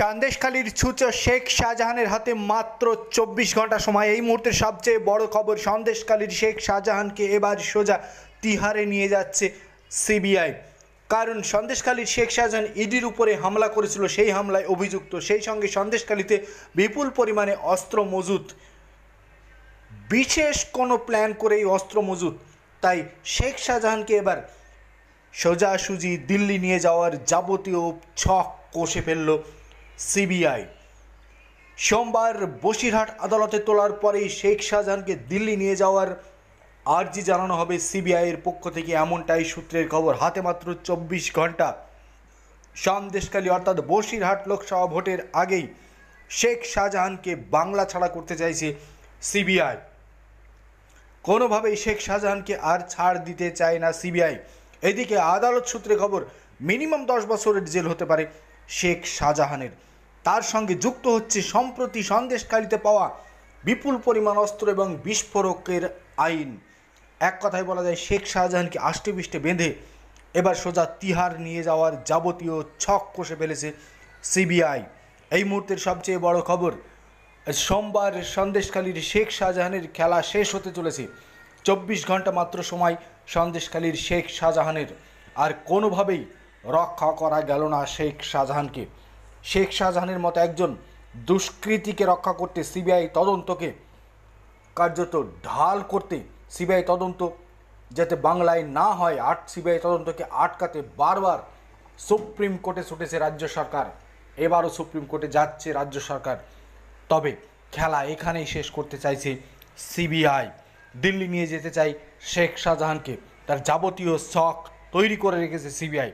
সন্দেশখালীর ছুঁচো শেখ শাহজাহানের হাতে মাত্র 24 ঘন্টা সময়। এই মুহূর্তের সবচেয়ে বড় খবর, সন্দেশখালীর শেখ শাহজাহানকে এবার সোজা তিহারে নিয়ে যাচ্ছে সিবিআই। কারণ সন্দেশখালীর শেখ শাহজাহান ইডির উপরে হামলা করেছিল, সেই হামলায় অভিযুক্ত। সেই সঙ্গে সন্দেশখালীতে বিপুল পরিমাণে অস্ত্র মজুত, বিশেষ কোনো প্ল্যান করেই অস্ত্র মজুত। তাই শেখ শাহজাহানকে এবার সোজাসুজি দিল্লি নিয়ে যাওয়ার যাবতীয় ছক কষে ফেলল সিবিআই। সোমবার বসিরহাট আদালতে তোলার পরেই শেখ শাহজাহানকে দিল্লি নিয়ে যাওয়ার আর্জি জানানো হবে সিবিআইয়ের পক্ষ থেকে, এমনটাই সূত্রের খবর। হাতে মাত্র 24 ঘন্টা। সন্দেশখালী অর্থাৎ বসিরহাট লোকসভা ভোটের আগেই শেখ শাহজাহানকে বাংলা ছাড়া করতে চাইছে সিবিআই। কোনোভাবেই শেখ শাহজাহানকে আর ছাড় দিতে চায় না সিবিআই। এদিকে আদালত সূত্রে খবর, মিনিমাম 10 বছরের জেল হতে পারে শেখ শাহজাহানের। তার সঙ্গে যুক্ত হচ্ছে সম্প্রতি সন্দেশখালীতে পাওয়া বিপুল পরিমাণ অস্ত্র এবং বিস্ফোরকের আইন। এক কথায় বলা যায়, শেখ শাহজাহানকে আষ্টেপৃষ্টে বেঁধে এবার সোজা তিহার নিয়ে যাওয়ার যাবতীয় ছক কষে ফেলেছে সিবিআই। এই মুহূর্তের সবচেয়ে বড় খবর, সোমবার সন্দেশখালীর শেখ শাহজাহানের খেলা শেষ হতে চলেছে। 24 ঘন্টা মাত্র সময় সন্দেশখালীর শেখ শাহজাহানের। আর কোনোভাবেই রক্ষা করা গেল না শেখ শাহজাহানকে। শেখ শাহজাহানের মতো একজন দুষ্কৃতীকে রক্ষা করতে, সিবিআই তদন্তকে কার্যত ঢাল করতে, সিবিআই তদন্ত যাতে বাংলায় না হয়, সিবিআই তদন্তকে আটকাতে বারবার সুপ্রিম কোর্টে ছুটেছে রাজ্য সরকার। এবারও সুপ্রিম কোর্টে যাচ্ছে রাজ্য সরকার। তবে খেলা এখানেই শেষ করতে চাইছে সিবিআই। দিল্লি নিয়ে যেতে চাই শেখ শাহজাহানকে, তার যাবতীয় ছক তৈরি করে রেখেছে সিবিআই।